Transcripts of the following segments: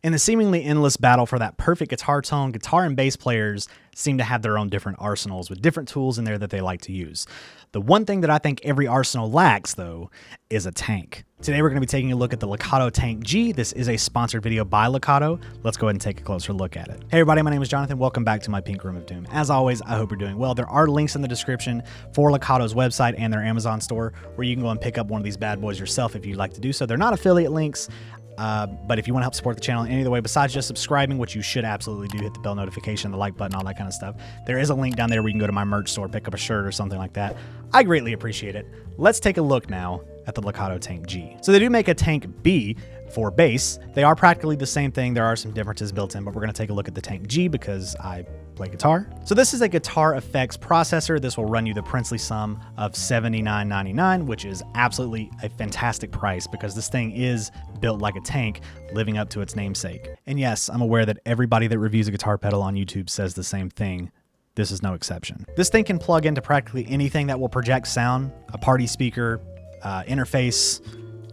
In the seemingly endless battle for that perfect guitar tone, guitar and bass players seem to have their own different arsenals with different tools in there that they like to use. The one thing that I think every arsenal lacks, though, is a tank. Today we're going to be taking a look at the Lekato Tank G. This is a sponsored video by Lekato. Let's go ahead and take a closer look at it. Hey everybody, my name is Jonathan. Welcome back to my Pink Room of Doom. As always, I hope you're doing well. There are links in the description for Lekato's website and their Amazon store where you can go and pick up one of these bad boys yourself if you'd like to do so. They're not affiliate links. But if you want to help support the channel in any other way besides just subscribing, which you should absolutely do, hit the bell notification, the like button, all that kind of stuff. There is a link down there where you can go to my merch store, pick up a shirt or something like that. I greatly appreciate it. Let's take a look now at the Lekato Tank G. So they do make a Tank B for bass. They are practically the same thing. There are some differences built in, but we're going to take a look at the Tank G because I play guitar. So this is a KEMPER processor. This will run you the princely sum of $79.99, which is absolutely a fantastic price because this thing is built like a tank, living up to its namesake. And yes, I'm aware that everybody that reviews a guitar pedal on YouTube says the same thing. This is no exception. This thing can plug into practically anything that will project sound, a party speaker, interface,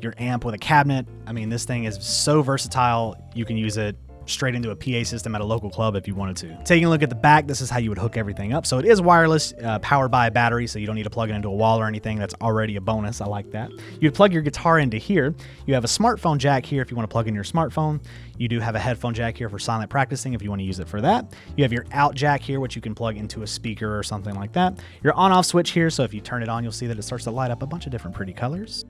your amp with a cabinet. I mean, this thing is so versatile. You can use it straight into a PA system at a local club if you wanted to. Taking a look at the back, this is how you would hook everything up. So it is wireless, powered by a battery, so you don't need to plug it into a wall or anything. That's already a bonus. I like that. You'd plug your guitar into here. You have a smartphone jack here if you want to plug in your smartphone. You do have a headphone jack here for silent practicing if you want to use it for that. You have your out jack here, which you can plug into a speaker or something like that. Your on-off switch here, so if you turn it on, you'll see that it starts to light up a bunch of different pretty colors.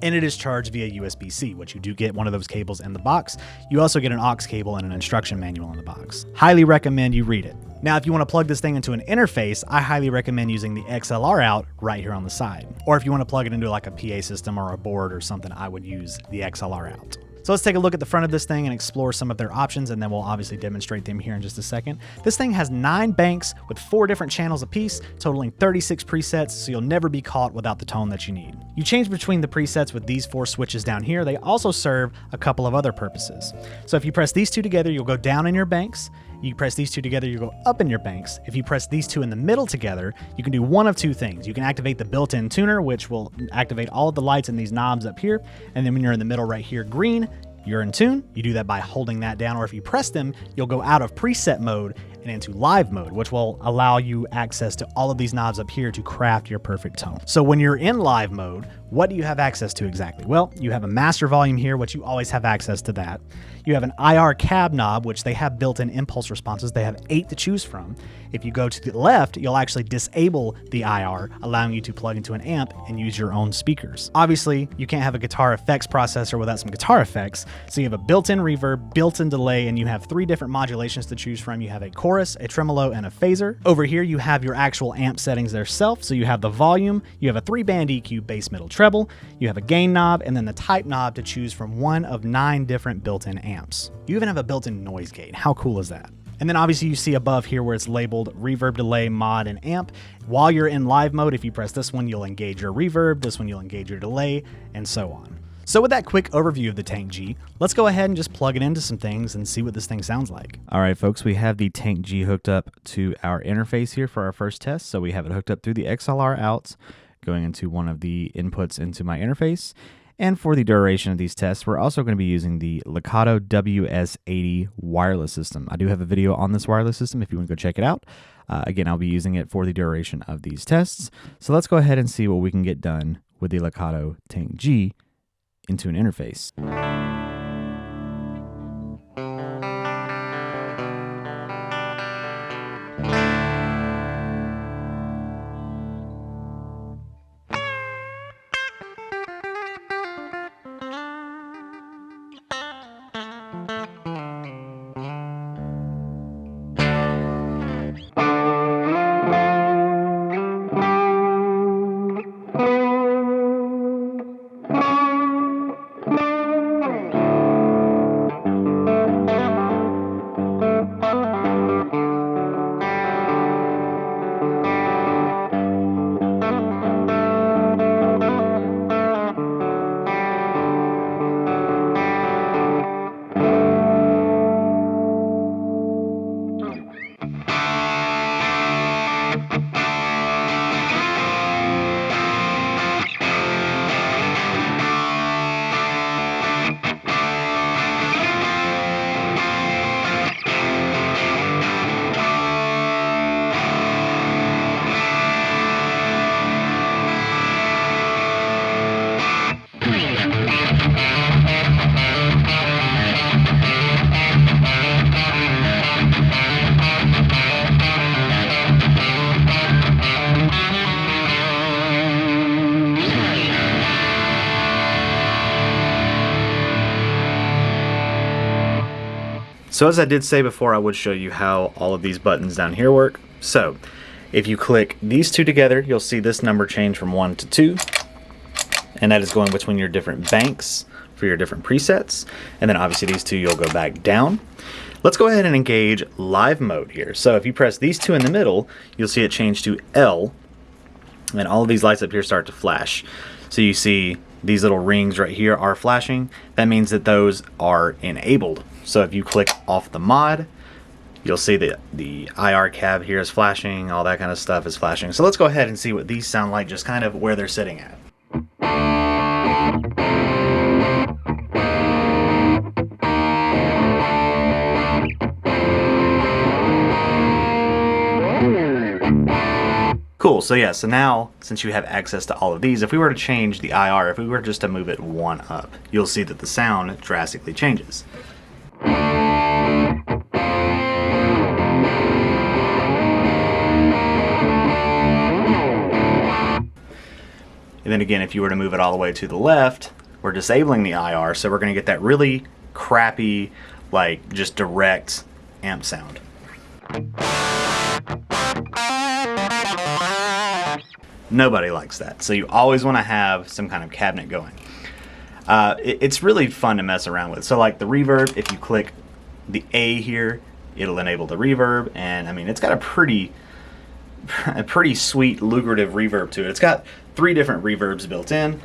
And it is charged via USB-C, which you do get one of those cables in the box. You also get an aux cable and an instruction manual in the box. Highly recommend you read it. Now, if you want to plug this thing into an interface, I highly recommend using the XLR out right here on the side. Or if you want to plug it into like a PA system or a board or something, I would use the XLR out. So let's take a look at the front of this thing and explore some of their options, and then we'll obviously demonstrate them here in just a second. This thing has 9 banks with 4 different channels apiece, totaling 36 presets, so you'll never be caught without the tone that you need. You change between the presets with these 4 switches down here. They also serve a couple of other purposes. So if you press these 2 together, you'll go down in your banks. You press these 2 together, you go up in your banks. If you press these 2 in the middle together, you can do one of 2 things. You can activate the built-in tuner, which will activate all of the lights in these knobs up here. And then when you're in the middle right here, green, you're in tune. You do that by holding that down, or if you press them, you'll go out of preset mode and into live mode, which will allow you access to all of these knobs up here to craft your perfect tone. So when you're in live mode, what do you have access to exactly? Well, you have a master volume here, which you always have access to that. You have an IR cab knob, which they have built-in impulse responses. They have 8 to choose from. If you go to the left, you'll actually disable the IR, allowing you to plug into an amp and use your own speakers. Obviously, you can't have a KEMPER processor without some guitar effects. So you have a built-in reverb, built-in delay, and you have 3 different modulations to choose from. You have a chorus, a tremolo, and a phaser. Over here, you have your actual amp settings themselves. So you have the volume, you have a 3-band EQ, bass, middle, treble, you have a gain knob, and then the type knob to choose from one of 9 different built-in amps. You even have a built-in noise gate. How cool is that? And then obviously you see above here where it's labeled reverb, delay, mod, and amp. While you're in live mode, if you press this one, you'll engage your reverb, this one you'll engage your delay, and so on. So with that quick overview of the Tank G, let's go ahead and just plug it into some things and see what this thing sounds like. All right, folks, we have the Tank G hooked up to our interface here for our first test. So we have it hooked up through the XLR out, going into one of the inputs into my interface. And for the duration of these tests, we're also going to be using the Lekato WS80 wireless system. I do have a video on this wireless system if you want to go check it out. Again, I'll be using it for the duration of these tests. So let's go ahead and see what we can get done with the Lekato Tank G into an interface. So as I did say before, I would show you how all of these buttons down here work. So if you click these two together, you'll see this number change from 1 to 2. And that is going between your different banks for your different presets. And then obviously these two, you'll go back down. Let's go ahead and engage live mode here. So if you press these two in the middle, you'll see it change to L. And all of these lights up here start to flash. So you see these little rings right here are flashing. That means that those are enabled. So if you click off the mod, you'll see that the IR cab here is flashing, all that kind of stuff is flashing. So let's go ahead and see what these sound like, just kind of where they're sitting at. Cool, so yeah, so now since you have access to all of these, if we were to change the IR, if we were just to move it 1 up, you'll see that the sound drastically changes. And then again, if you were to move it all the way to the left, we're disabling the IR, so we're going to get that really crappy, like just direct amp sound. Nobody likes that, so you always want to have some kind of cabinet going. It's really fun to mess around with. So like the reverb, if you click the A here, it'll enable the reverb, and I mean it's got a pretty sweet, lucrative reverb to it. It's got 3 different reverbs built in.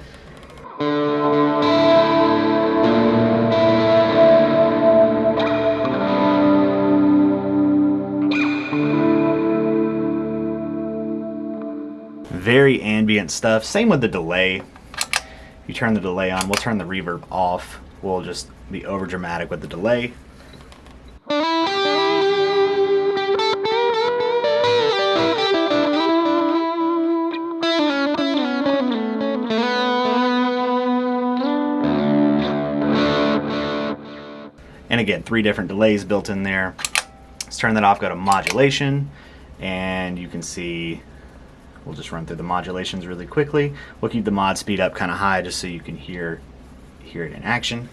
Very ambient stuff. Same with the delay. If you turn the delay on, we'll turn the reverb off. We'll just be over dramatic with the delay. And again, 3 different delays built in there. Let's turn that off, go to modulation, and you can see, we'll just run through the modulations really quickly. We'll keep the mod speed up kind of high just so you can hear it in action.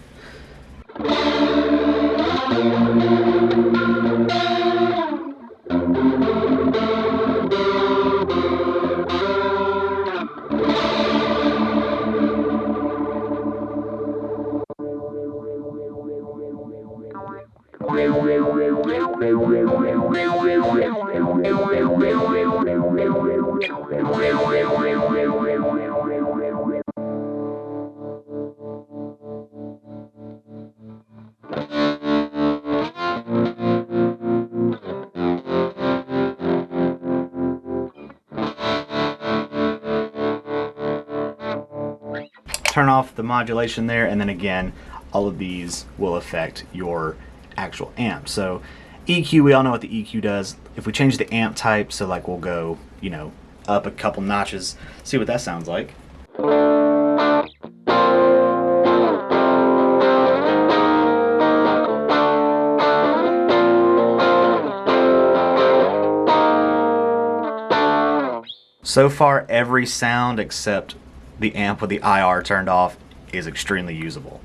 Turn off the modulation there, and then again, all of these will affect your actual amp. So EQ, we all know what the EQ does. If we change the amp type, so like we'll go, you know, up a couple notches, see what that sounds like. So far, every sound except the amp with the IR turned off is extremely usable.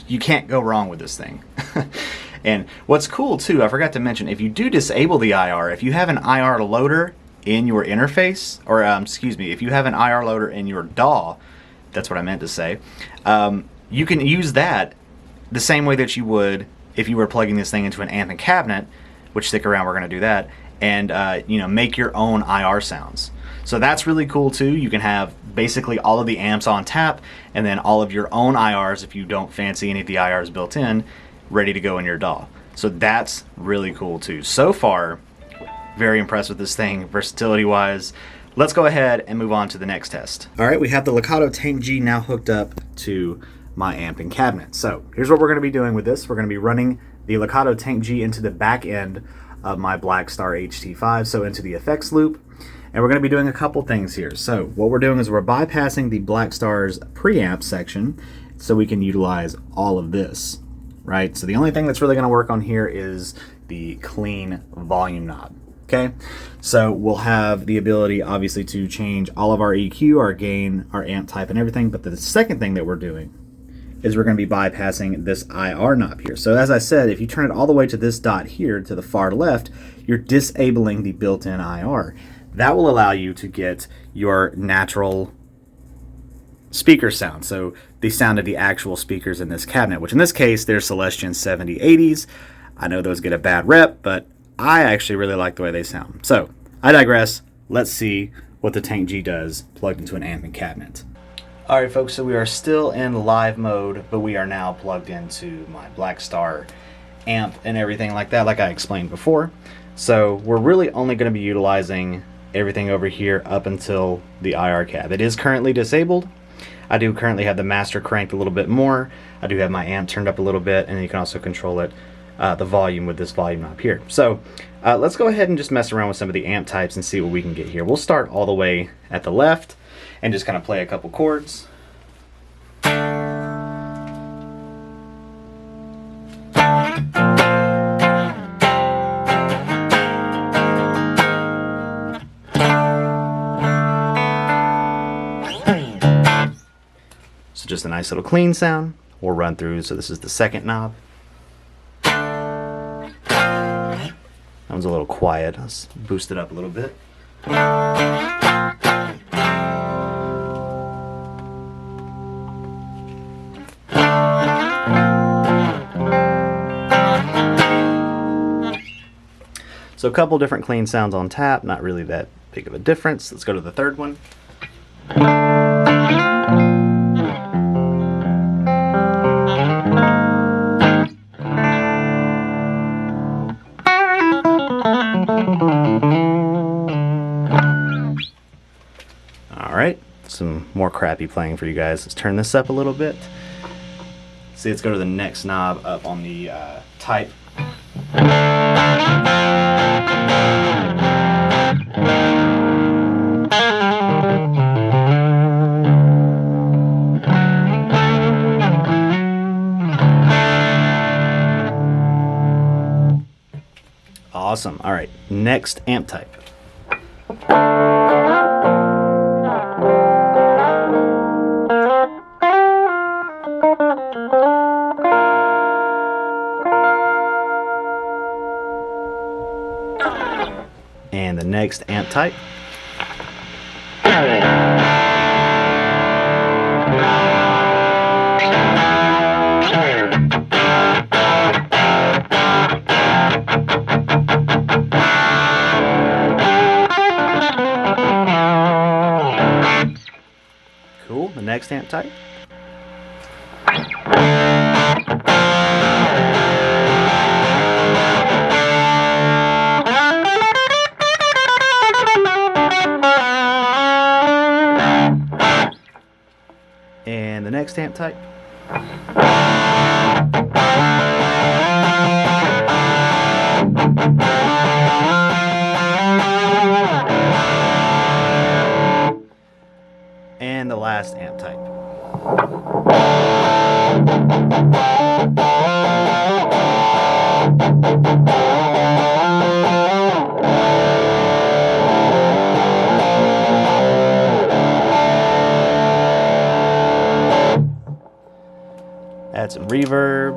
You can't go wrong with this thing. And what's cool too, I forgot to mention, if you do disable the IR, if you have an IR loader in your interface, or excuse me, if you have an IR loader in your DAW, that's what I meant to say, you can use that the same way that you would if you were plugging this thing into an amp and cabinet, which, stick around, we're going to do that, and you know, make your own IR sounds. So that's really cool too. You can have basically all of the amps on tap, and then all of your own IRs, if you don't fancy any of the IRs built in, ready to go in your DAW. So that's really cool too. So far, very impressed with this thing, versatility wise. Let's go ahead and move on to the next test. All right, we have the Lekato Tank G now hooked up to my amp and cabinet. So here's what we're going to be doing with this. We're going to be running the Lekato Tank G into the back end of my Blackstar HT5, so into the effects loop. And we're going to be doing a couple things here. So what we're doing is we're bypassing the Blackstar's preamp section so we can utilize all of this. right? So the only thing that's really going to work on here is the clean volume knob. Okay, so we'll have the ability obviously to change all of our EQ, our gain, our amp type, and everything. But the second thing that we're doing is we're going to be bypassing this IR knob here. So as I said, if you turn it all the way to this dot here to the far left, you're disabling the built-in IR. That will allow you to get your natural speaker sound, so the sound of the actual speakers in this cabinet, which in this case they're Celestion 7080s. I know those get a bad rep, but I actually really like the way they sound. So I digress. Let's see what the Tank G does plugged into an amp and cabinet. Alright folks, so we are still in live mode, but we are now plugged into my Black Star amp and everything like that, like I explained before. So we're really only going to be utilizing everything over here up until the IR cab. It is currently disabled. I do currently have the master cranked a little bit more. I do have my amp turned up a little bit, and you can also control it, the volume with this volume knob here. So let's go ahead and just mess around with some of the amp types and see what we can get here. We'll start all the way at the left and just kind of play a couple chords. So just a nice little clean sound. We'll run through, so this is the second knob. That one's a little quiet. Let's boost it up a little bit. So a couple different clean sounds on tap, not really that big of a difference. Let's go to the third one. Alright, some more crappy playing for you guys. Let's turn this up a little bit. See, let's go to the next knob up on the type. Awesome. All right, next amp type. And the next amp type. Cool, the next amp type. And the next amp type. And the last amp type. Add some reverb.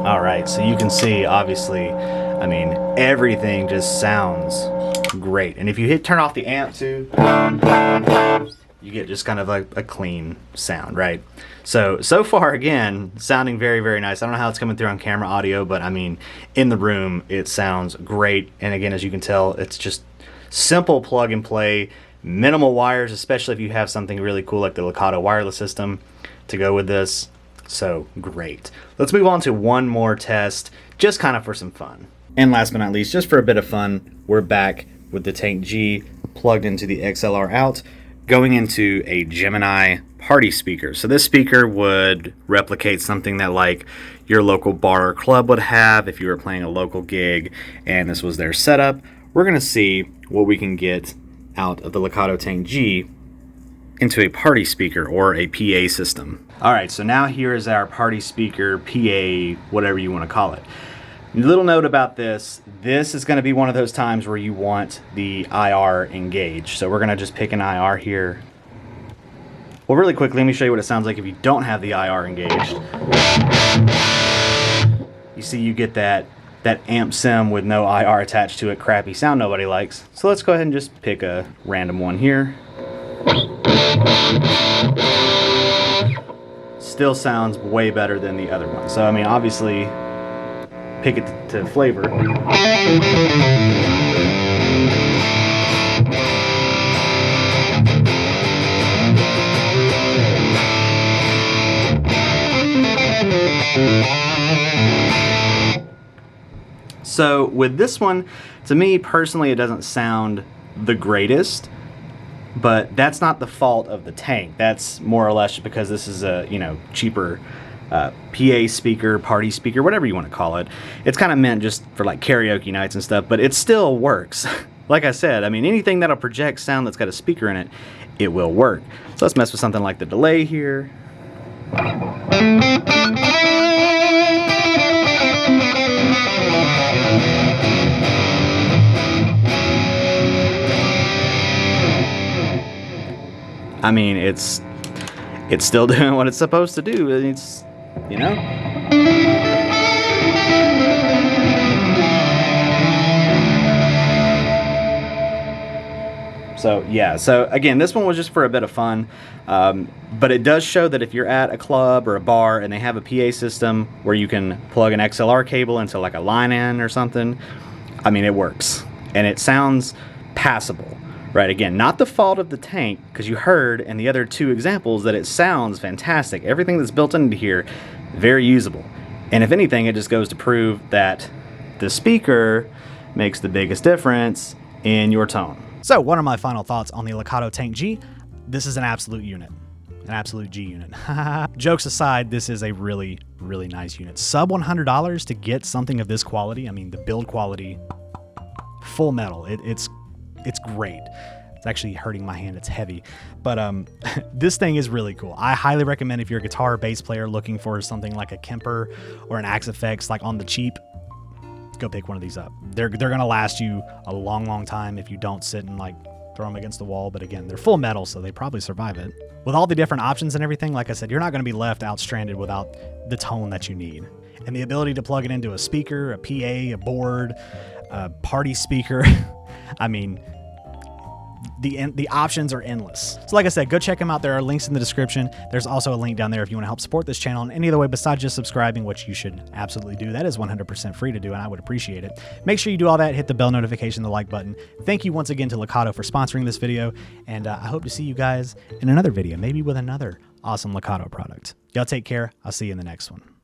All right, so you can see, obviously, I mean, everything just sounds great. And if you turn off the amp too, you get just kind of a clean sound, right? So far, again, sounding very, very nice. I don't know how it's coming through on camera audio, but I mean, in the room, it sounds great. And again, as you can tell, it's just simple plug and play, minimal wires, especially if you have something really cool like the Lekato wireless system to go with this. So great. Let's move on to one more test, just kind of for some fun. And last but not least, just for a bit of fun, we're back with the Tank G plugged into the XLR out. going into a Gemini party speaker. So this speaker would replicate something that like your local bar or club would have if you were playing a local gig and this was their setup. We're going to see what we can get out of the Lekato Tank G into a party speaker or a PA system. All right, so now here is our party speaker, PA, whatever you want to call it. Little note about this is going to be one of those times where you want the IR engaged. So we're going to just pick an IR here. Well, really quickly, let me show you what it sounds like if you don't have the IR engaged. You see you get that amp sim with no IR attached to it, crappy sound nobody likes. So let's go ahead and just pick a random one here. Still sounds way better than the other one. So I mean, obviously, pick it to flavor. So with this one, to me personally, it doesn't sound the greatest, but that's not the fault of the tank. That's more or less because this is a, you know, cheaper PA speaker, party speaker, whatever you want to call it. It's kind of meant just for like karaoke nights and stuff, but it still works. Like I said, I mean, anything that'll project sound that's got a speaker in it, it will work. So let's mess with something like the delay here. I mean, it's still doing what it's supposed to do. It's, you know. So yeah, so again, this one was just for a bit of fun, but it does show that if you're at a club or a bar and they have a PA system where you can plug an XLR cable into like a line in or something, I mean, it works and it sounds passable. Right, again, not the fault of the tank, because you heard in the other two examples that it sounds fantastic. Everything that's built into here, very usable. And if anything, it just goes to prove that the speaker makes the biggest difference in your tone. So, what are my final thoughts on the Lekato Tank G? This is an absolute unit. An absolute G unit. Jokes aside, this is a really, really nice unit. Sub $100 to get something of this quality. I mean, the build quality, full metal. It's great. It's actually hurting my hand. It's heavy. But this thing is really cool. I highly recommend if you're a guitar or bass player looking for something like a KEMPER or an AXEFX like on the cheap, go pick one of these up. They're going to last you a long, long time if you don't sit and like throw them against the wall. But again, they're full metal, so they probably survive it. With all the different options and everything, like I said, you're not going to be left out stranded without the tone that you need. And the ability to plug it into a speaker, a PA, a board, a party speaker. I mean, the options are endless. So like I said, go check them out. There are links in the description. There's also a link down there if you want to help support this channel in any other way besides just subscribing, which you should absolutely do. That is 100% free to do, and I would appreciate it. Make sure you do all that. Hit the bell notification, the like button. Thank you once again to Lekato for sponsoring this video, and I hope to see you guys in another video, maybe with another awesome Lekato product. Y'all take care. I'll see you in the next one.